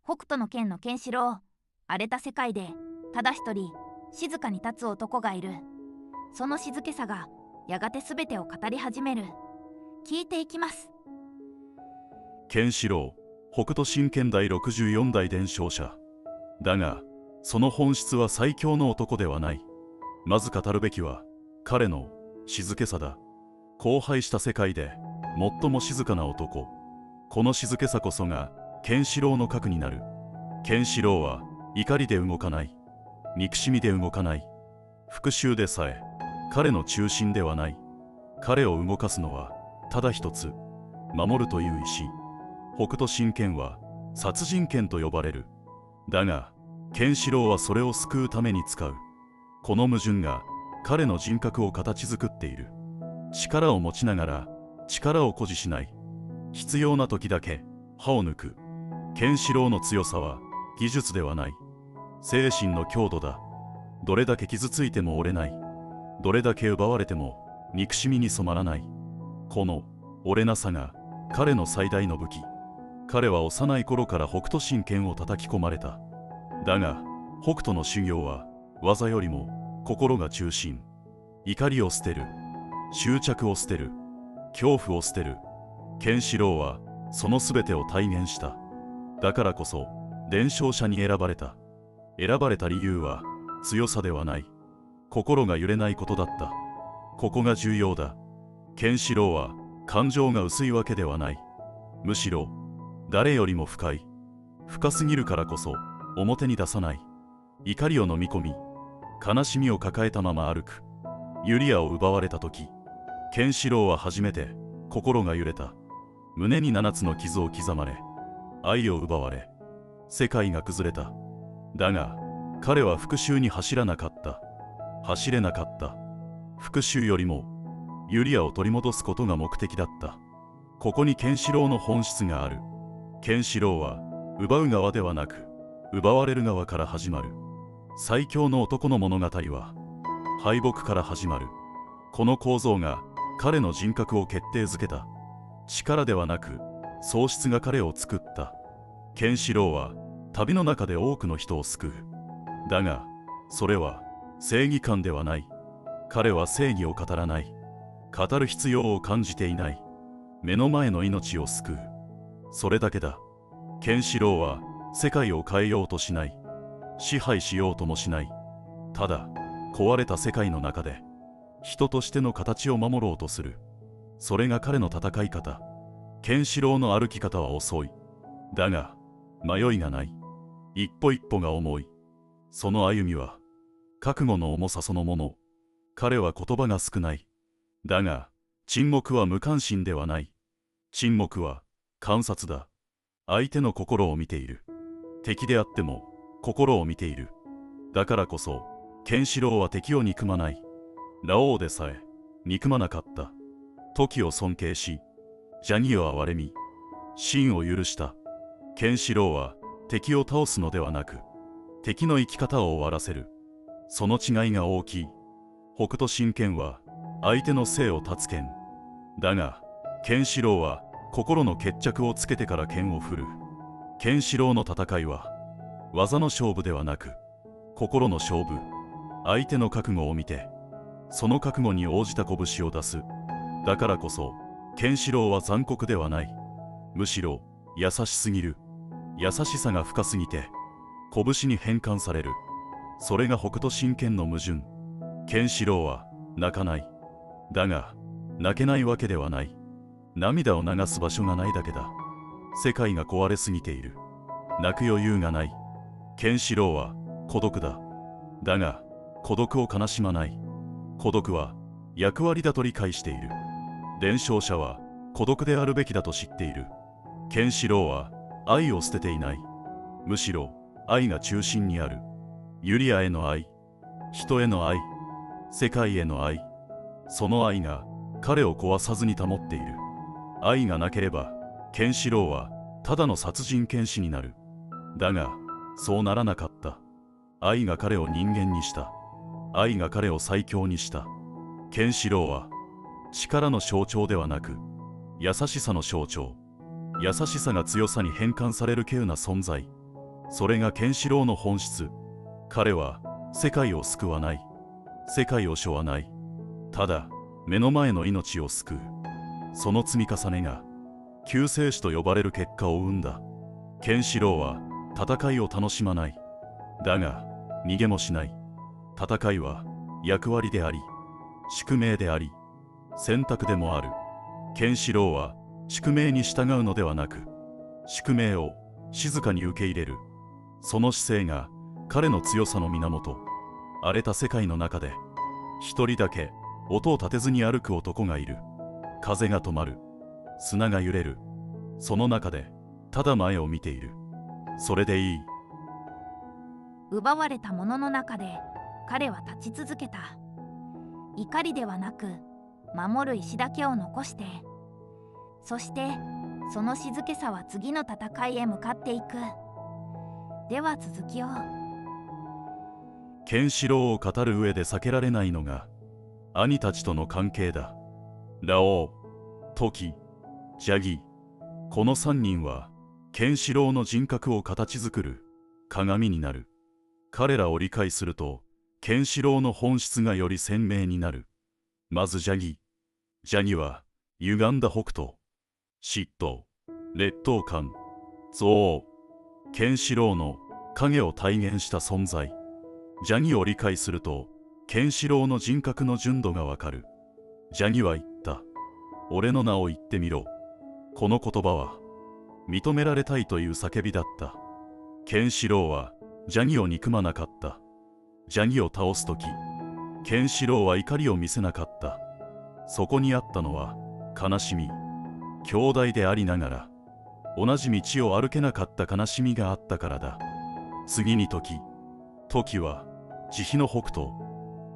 北斗の拳のケンシロウ。荒れた世界でただ一人静かに立つ男がいる。その静けさがやがて全てを語り始める。聞いていきます。ケンシロウ、北斗神拳第64代伝承者。だがその本質は最強の男ではない。まず語るべきは彼の静けさだ。荒廃した世界で最も静かな男。この静けさこそがケンシロウの核になる。ケンシロウは怒りで動かない。憎しみで動かない。復讐でさえ彼の中心ではない。彼を動かすのはただ一つ、守るという意志。北斗神拳は殺人剣と呼ばれる。だがケンシロウはそれを救うために使う。この矛盾が彼の人格を形作っている。力を持ちながら力を誇示しない。必要な時だけ歯を抜く。ケンシロウの強さは技術ではない。精神の強度だ。どれだけ傷ついても折れない。どれだけ奪われても憎しみに染まらない。この折れなさが彼の最大の武器。彼は幼い頃から北斗神拳を叩き込まれた。だが北斗の修行は技よりも心が中心。怒りを捨てる。執着を捨てる。恐怖を捨てる。ケンシロウはその全てを体現した。だからこそ伝承者に選ばれた。選ばれた理由は強さではない。心が揺れないことだった。ここが重要だ。ケンシロウは感情が薄いわけではない。むしろ誰よりも深い。深すぎるからこそ表に出さない。怒りを飲み込み、悲しみを抱えたまま歩く。ユリアを奪われた時、ケンシロウは初めて心が揺れた。胸に7つの傷を刻まれ、愛を奪われ、世界が崩れた。だが彼は復讐に走らなかった。走れなかった。復讐よりもユリアを取り戻すことが目的だった。ここにケンシロウの本質がある。ケンシロウは奪う側ではなく奪われる側から始まる。最強の男の物語は敗北から始まる。この構造が彼の人格を決定づけた。力ではなく喪失が彼を作った。ケンシロウは旅の中で多くの人を救う。だがそれは正義感ではない。彼は正義を語らない。語る必要を感じていない。目の前の命を救う。それだけだ。ケンシロウは世界を変えようとしない。支配しようともしない。ただ壊れた世界の中で人としての形を守ろうとする。それが彼の戦い方。ケンシロウの歩き方は遅い。だが迷いがない。一歩一歩が重い。その歩みは覚悟の重さそのもの。彼は言葉が少ない。だが沈黙は無関心ではない。沈黙は観察だ。相手の心を見ている。敵であっても心を見ている。だからこそケンシロウは敵を憎まない。ラオウでさえ憎まなかった。時を尊敬し、邪義を憐れみ、真を許した。ケンシロウは敵を倒すのではなく敵の生き方を終わらせる。その違いが大きい。北斗神拳は相手の生を断つ剣。だがケンシロウは心の決着をつけてから剣を振る。ケンシロウの戦いは技の勝負ではなく心の勝負。相手の覚悟を見てその覚悟に応じた拳を出す。だからこそケンシロウは残酷ではない。むしろ優しすぎる。優しさが深すぎて拳に変換される。それが北斗神拳の矛盾。ケンシロウは泣かない。だが泣けないわけではない。涙を流す場所がないだけだ。世界が壊れすぎている。泣く余裕がない。ケンシロウは孤独だ。だが孤独を悲しまない。孤独は役割だと理解している。伝承者は孤独であるべきだと知っている。ケンシロウは愛を捨てていない。むしろ愛が中心にある。ユリアへの愛、人への愛、世界への愛。その愛が彼を壊さずに保っている。愛がなければケンシロウはただの殺人剣士になる。だがそうならなかった。愛が彼を人間にした。愛が彼を最強にした。ケンシロウは力の象徴ではなく優しさの象徴。優しさが強さに変換される稀有な存在。それがケンシロウの本質。彼は世界を救わない。世界を背負わない。ただ目の前の命を救う。その積み重ねが救世主と呼ばれる結果を生んだ。ケンシロウは戦いを楽しまない。だが逃げもしない。戦いは役割であり、宿命であり、選択でもある。ケンシロウは宿命に従うのではなく、宿命を静かに受け入れる。その姿勢が彼の強さの源。荒れた世界の中で一人だけ音を立てずに歩く男がいる。風が止まる。砂が揺れる。その中でただ前を見ている。それでいい。奪われたものの中で彼は立ち続けた。怒りではなく守る意志だけを残して、そしてその静けさは次の戦いへ向かっていく。では続きを。ケンシロウを語る上で避けられないのが兄たちとの関係だ。ラオウ、トキ、ジャギ。この3人はケンシロウの人格を形作る鏡になる。彼らを理解するとケンシロウの本質がより鮮明になる。まずジャギ。ジャギは歪んだ北斗、嫉妬、劣等感、憎悪。ケンシロウの影を体現した存在。ジャギを理解するとケンシロウの人格の純度がわかる。ジャギは言った。俺の名を言ってみろ。この言葉は認められたいという叫びだった。ケンシロウはジャギを憎まなかった。ジャギを倒すとき、ケンシロウは怒りを見せなかった。そこにあったのは悲しみ。兄弟でありながら同じ道を歩けなかった悲しみがあったからだ。次にトキは慈悲の北斗、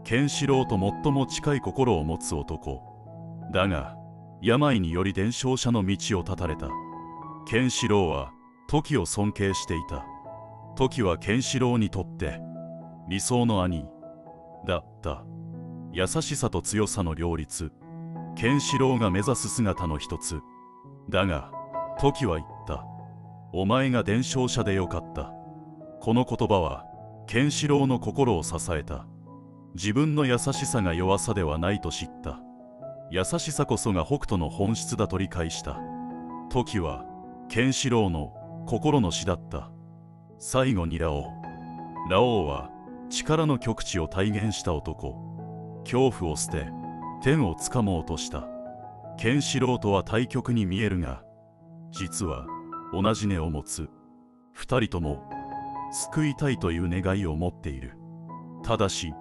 ケンシロウと最も近い心を持つ男。だが病により伝承者の道を断たれた。ケンシロウはトキを尊敬していた。トキはケンシロウにとって理想の兄だった。優しさと強さの両立、ケンシロウが目指す姿の一つ。だがトキは言った。お前が伝承者でよかった。この言葉はケンシロウの心を支えた。自分の優しさが弱さではないと知った。優しさこそが北斗の本質だと理解した。トキはケンシロウの心の師だった。最後にラオウは力の極致を体現した男。恐怖を捨て天をつかもうとした。ケンシロウとは対極に見えるが、実は同じ根を持つ。二人とも救いたいという願いを持っている。ただし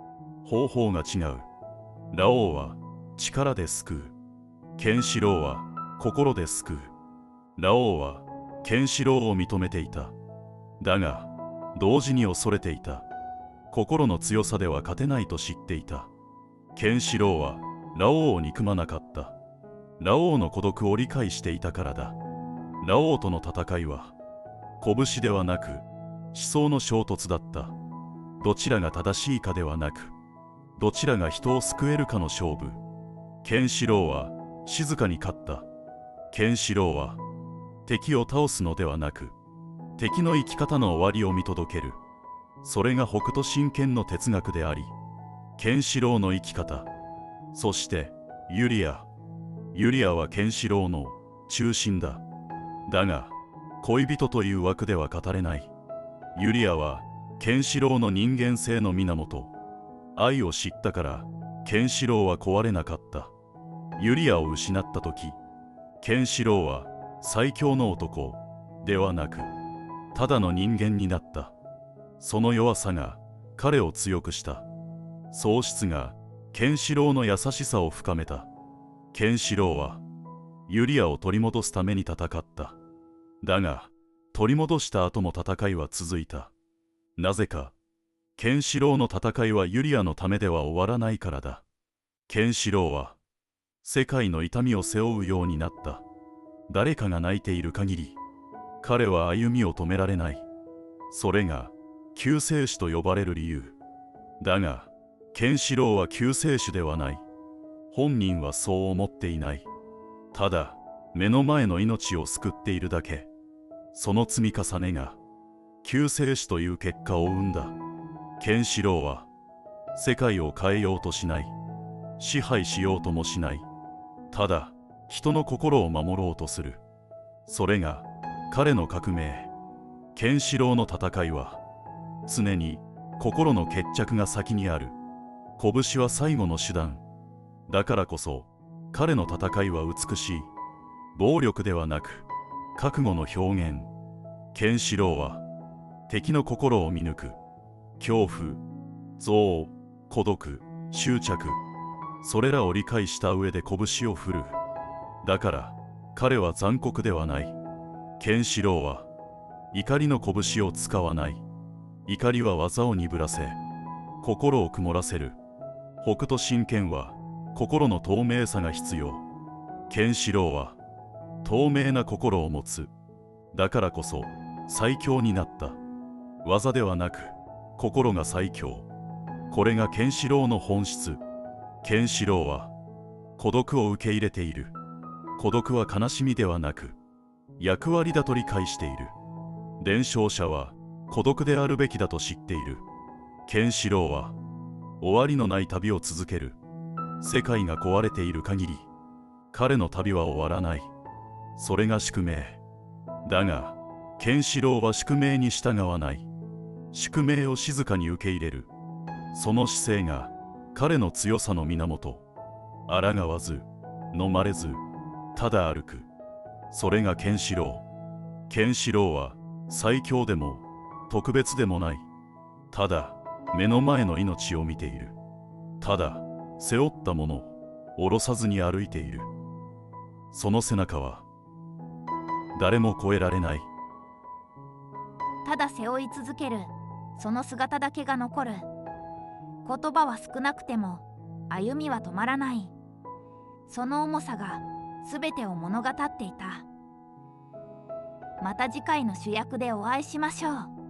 方法が違う。ラオウは力で救う。ケンシロウは心で救う。ラオウはケンシロウを認めていた。だが同時に恐れていた。心の強さでは勝てないと知っていた。ケンシロウはラオウを憎まなかった。ラオウの孤独を理解していたからだ。ラオウとの戦いは拳ではなく思想の衝突だった。どちらが正しいかではなく、どちらが人を救えるかの勝負。ケンシロウは静かに勝った。ケンシロウは敵を倒すのではなく、敵の生き方の終わりを見届ける。それが北斗神拳の哲学であり、ケンシロウの生き方。そしてユリアはケンシロウの中心だ。だが恋人という枠では語れない。ユリアはケンシロウの人間性の源。愛を知ったからケンシロウは壊れなかった。ユリアを失った時、ケンシロウは最強の男ではなく、ただの人間になった。その弱さが彼を強くした。喪失がケンシロウの優しさを深めた。ケンシロウはユリアを取り戻すために戦った。だが取り戻した後も戦いは続いた。なぜかケンシロウの戦いはユリアのためでは終わらないからだ。ケンシロウは世界の痛みを背負うようになった。誰かが泣いている限り彼は歩みを止められない。それが救世主と呼ばれる理由。だがケンシロウは救世主ではない。本人はそう思っていない。ただ目の前の命を救っているだけ。その積み重ねが救世主という結果を生んだ。ケンシロウは世界を変えようとしない。支配しようともしない。ただ人の心を守ろうとする。それが彼の革命。ケンシロウの戦いは常に心の決着が先にある。拳は最後の手段。だからこそ彼の戦いは美しい。暴力ではなく覚悟の表現。ケンシロウは敵の心を見抜く。恐怖、憎悪、孤独、執着、それらを理解した上で拳を振るう。だから彼は残酷ではない。ケンシロウは怒りの拳を使わない。怒りは技を鈍らせ、心を曇らせる。北斗神拳は心の透明さが必要。ケンシロウは透明な心を持つ。だからこそ最強になった。技ではなく心が最強。これがケンシロウの本質。ケンシロウは孤独を受け入れている。孤独は悲しみではなく役割だと理解している。伝承者は孤独であるべきだと知っている。ケンシロウは終わりのない旅を続ける。世界が壊れている限り彼の旅は終わらない。それが宿命。だがケンシロウは宿命に従わない。宿命を静かに受け入れる。その姿勢が彼の強さの源。抗わず飲まれずただ歩く。それがケンシロウ。ケンシロウは最強でも特別でもない。ただ目の前の命を見ている。ただ背負ったものを下ろさずに歩いている。その背中は誰も越えられない。ただ背負い続ける、その姿だけが残る。言葉は少なくても歩みは止まらない。その重さが全てを物語っていた。また次回の主役でお会いしましょう。